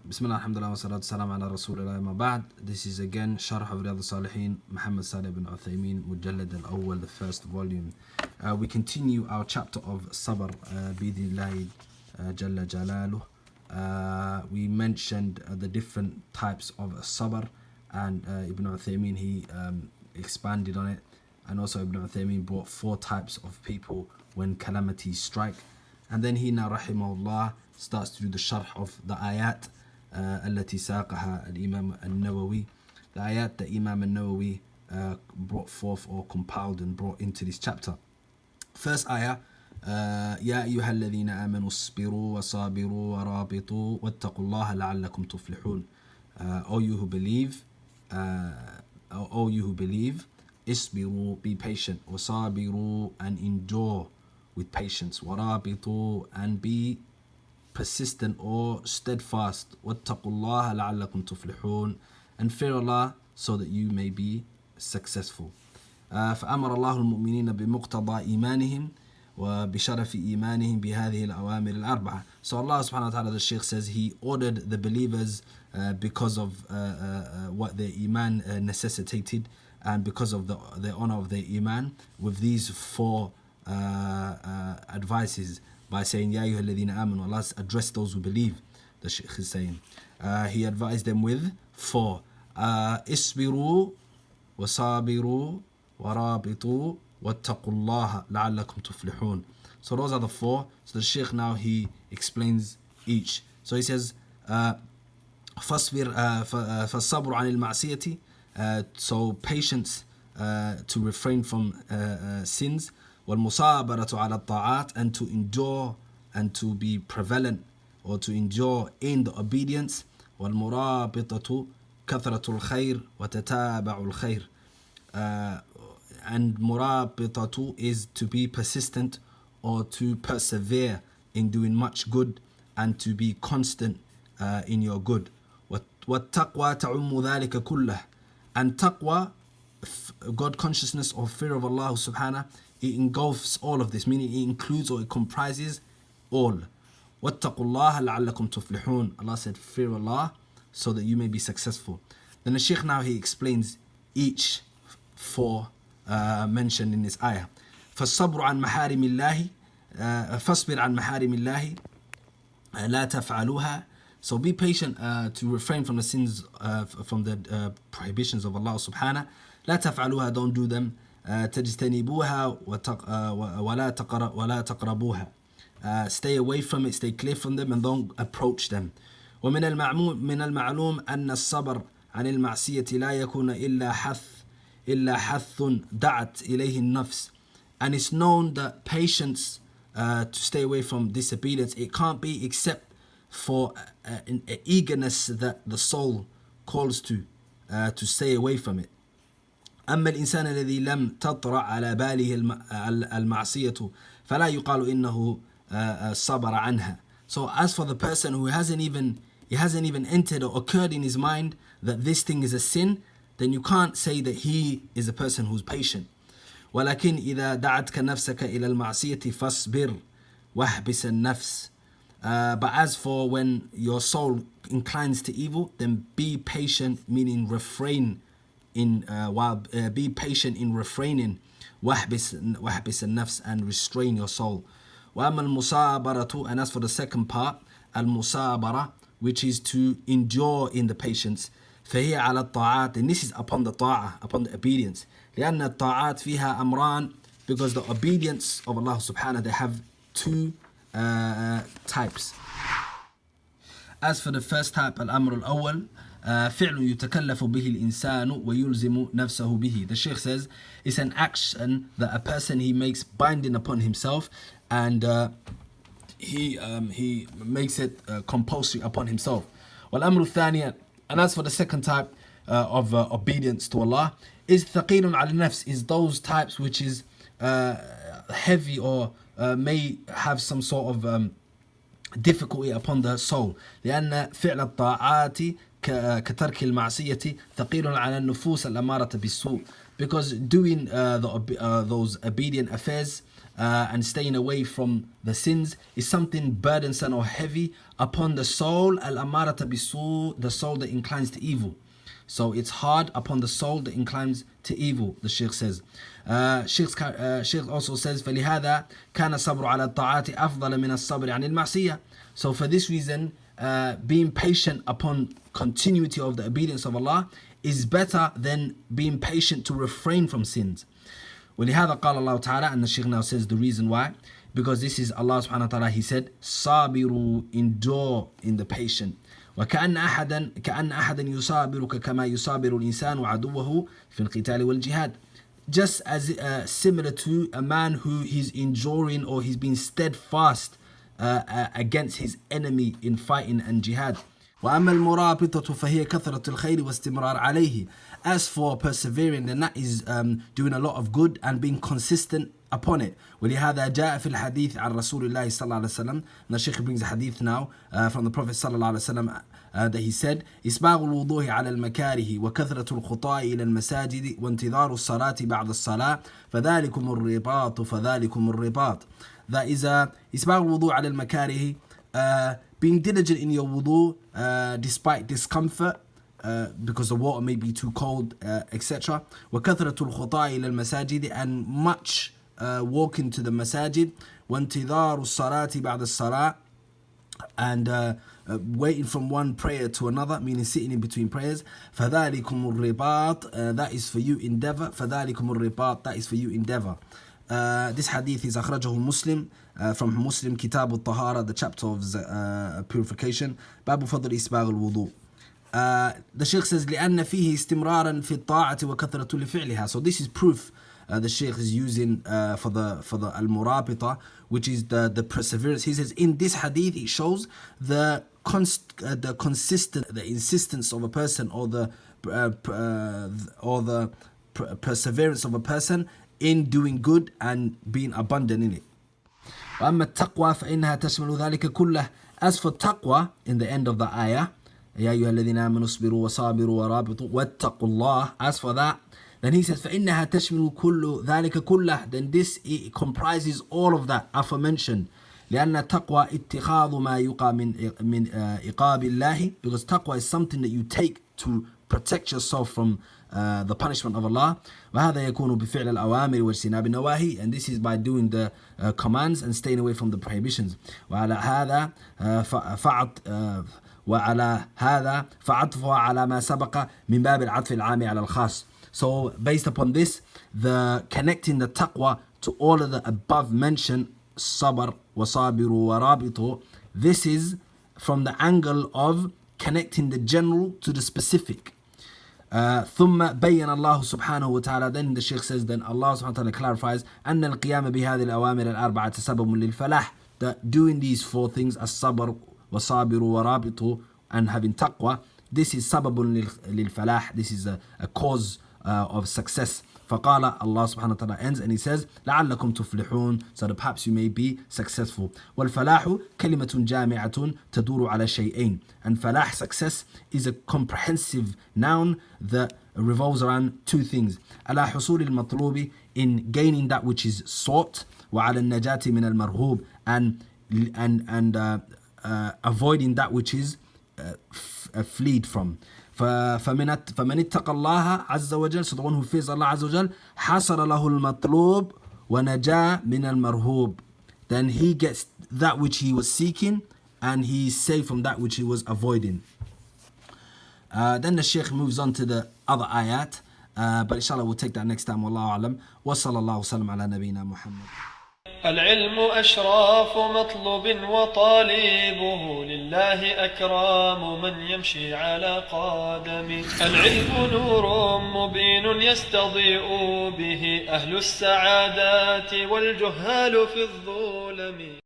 Bismillah, alhamdulillah, wa salatu salam ala rasulillah ma ba'd. This is again Sharh of Riyaadu Saaliheen, Muhammad Salih bin Uthaymeen, Mujallad al-Awwal, the first volume. We continue our chapter of Sabr, Bidnillahi Jalla Jalaluh. We mentioned the different types of Sabr, and Ibn Uthaymeen, he expanded on it. And also Ibn Uthaymeen brought 4 types of people when calamities strike. And then he now, rahimahullah, starts to do the sharh of the ayat التي ساقها الإمام النووي, the ayat that Imam al-Nawawi brought forth or compiled and brought into this chapter. First ayah, يا أيها الذين آمنوا اصبروا وصابروا ورابطوا واتقوا الله لعلكم تفلحون. O you who believe, اصبروا, be patient, وصابروا, and endure with patience, ورابطوا, and be persistent or steadfast, واتقوا الله لعلكم تفلحون, and fear Allah so that you may be successful. فأمر الله المؤمنين بمقتضى إيمانهم وبشرف إيمانهم بهذه الأوامر الأربعة. So Allah subhanahu wa ta'ala, the Shaykh says, he ordered the believers because of what their iman necessitated, and because of the honor of their iman, with these 4 advices, by saying Ya ayyuha alladhina amanu. Allah addressed those who believe, the Shaykh is saying. He advised them with 4. Isbiru wasabiru warabitu wattaqullaha la'allakum tuflihun. So those are the 4. So the Shaykh now, he explains each. So he says فَالصَّبْرُ عَنِ الْمَعْصِيَةِ, so patience to refrain from sins, وَالْمُصَابَرَةُ عَلَى الطَّاعَاتِ, and to endure and to be prevalent or to endure in the obedience, وَالْمُرَابِطَةُ كَثْرَةُ الْخَيْرِ وَتَتَابَعُ الْخَيْرِ, and murabitatu is to be persistent or to persevere in doing much good and to be constant in your good. وَالتَّقْوَى تَعُمُّ ذَلِكَ كُلَّهُ, and taqwa, God consciousness or fear of Allah subhanahu, it engulfs all of this, meaning it includes or it comprises all. وَاتَّقُوا اللَّهَ لَعَلَّكُمْ تُفْلِحُونَ. Allah said, fear Allah so that you may be successful. Then the Shaykh now, he explains each 4 mentioned in this ayah. فَالصَّبْرُ عَنْ مَحَارِمِ اللَّهِ فَاصْبِرْ عَنْ مَحَارِمِ اللَّهِ لَا تَفْعَلُوهَا. So be patient to refrain from the sins, from the prohibitions of Allah subhanahu. لا تفعلوها, don't do them. تجتنبوها ولا تقربوها, stay away from it, stay clear from them, and don't approach them. ومن المعلوم أن الصبر عن المعصية لا يكون إلا حث دعت إليه النفس. And it's known that patience to stay away from disobedience, it can't be except for an eagerness that the soul calls to stay away from it. أما الإنسان الذي لم تطرأ على باله المعصية فلا يقال إنه صبر عنها. So as for the person who hasn't even entered or occurred in his mind that this thing is a sin, then you can't say that he is a person who's patient. ولكن إذا دعتك نفسك إلى المعصية فاصبر واحبس النفس. But as for when your soul inclines to evil, then be patient, meaning refrain be patient in refraining, واحبس النفس, and restrain your soul. وأما المصابرة, and as for the second part, المصابرة, which is to endure in the patience, فهي على الطاعات, and this is upon the طاعة, upon the obedience. لأن الطاعات فيها أمران, because the obedience of Allah subhanahu, they have 2 types. As for the first type, الأمر الأول, فعل يتكلف به الإنسان ويلزم نفسه به. The Shaykh says it's an action that a person, he makes binding upon himself, and he makes it compulsory upon himself. والأمر الثاني, and as for the second type of obedience to Allah, is ثقيل على النفس, is those types which is heavy or may have some sort of difficulty upon the soul. لأن فعل الطاعات كترك المعصية ثقيل على النفوس الأمارة بالسوء, because doing those obedient affairs and staying away from the sins is something burdensome or heavy upon the soul, al-amarata bisu, the soul that inclines to evil. So it's hard upon the soul that inclines to evil, the Shaykh says. Shaykh also says, فَلِهَذَا كَانَ الصَّبْرُ عَلَى الطَّاعَاتِ أَفْضَلَ مِنَ الصَّبْرِ عَنِ الْمَعْصِيَةِ. So for this reason, being patient upon continuity of the obedience of Allah is better than being patient to refrain from sins. وَلِهَذَا قَالَ اللَّهُ تَعَالَى, and the Shaykh now says the reason why, because this is Allah subhanahu wa ta'ala, He said, صَابِرُوا, endure in the patient. وكأن أحدا يصابرك كما يصابر الإنسان وعدوه في القتال والجهاد. Just as similar to a man who is enduring or he's been steadfast against his enemy in fighting and jihad. وأما المرابطة فهي كثرة الخير واستمرار عليه. As for persevering, then that is doing a lot of good and being consistent upon it. ولهذا جاء في الحديث عن رسول الله صلى الله عليه وسلم. And the Shaykh brings a hadith now from the Prophet صلى الله عليه وسلم that he said, إسباغ الوضوء على المكاره وكثرة الخطاء إلى المساجد وانتظار الصلاة بعد الصلاة فذلكم الرباط. That is إسباغ الوضوء على المكاره, being diligent in your wudu despite discomfort, because the water may be too cold, etc. وكثرة الخطاء إلى المساجد, and much walking to the masajid. وانتظار الصلاة بعد الصلاة, and waiting from one prayer to another, meaning sitting in between prayers. فذلكم الرباط, that is for you endeavor. فذلكم الرباط, that is for you endeavor. This hadith is أخرجه Muslim, from Muslim, Kitab al-Tahara, the chapter of purification. باب فضل إسباغ الوضوء. The Shaykh says لأن فيه استمرارا في الطاعة وكثرة لفعلها. So this is proof the Shaykh is using for the al-murabita, which is the perseverance. He says in this hadith it shows the consistent, the insistence of a person, or the perseverance of a person in doing good and being abundant in it. وأما التقوى فإنها تشمل ذلك كله. As for taqwa, in the end of the ayah, يا أيها الذين آمنوا اصبروا وصابروا ورابطوا واتقوا الله, as for that, then he says فإنها تشمل كل ذلك كله, then this it comprises all of that aforementioned. لأن التقوى اتخاذ ما يقى من عقاب الله, because taqwa is something that you take to protect yourself from the punishment of Allah. وهذا يكون بفعل الأوامر واجتناب النواهي, and this is by doing the commands and staying away from the prohibitions. وعلى هذا فعطفها على ما سبق من باب العطف العام على الخاص. So based upon this, the connecting the taqwa to all of the above mentioned, sabr, wasabiru, warabitu, this is from the angle of connecting the general to the specific. ثم بين الله سبحانه وتعالى, then the Shaykh says, then Allah subhanahu wa ta'ala clarifies أن القيام بهذه الأوامر الأربعة سبب للفلاح, that doing these four things, الصبر وصابر ورابط, and having taqwa, this is سبب للفلاح, this is a cause of success. فقال, Allah subhanahu wa ta'ala ends and he says لعلكم تفلحون, so that perhaps you may be successful. والفلاح كلمة جامعة تدور على شيئين, and falah, success, is a comprehensive noun that revolves around two things. على حصول المطلوب, in gaining that which is sought, وعلى النجاة من المرهوب, and avoiding that which is fled from. فمن اتقى الله عز وجل, so the one who fears Allah عز وجل, حصل له المطلوب ونجا من المرهوب, then he gets that which he was seeking and he is safe from that which he was avoiding. Then the Shaykh moves on to the other ayat, but inshallah we'll take that next time. Wallahu alam. Wa sallallahu sallam ala nabiyyina Muhammad. العلم أشراف مطلوب وطالبه لله أكرام من يمشي على قدمه. العلم نور مبين يستضيء به أهل السعادات والجهال في الظلم.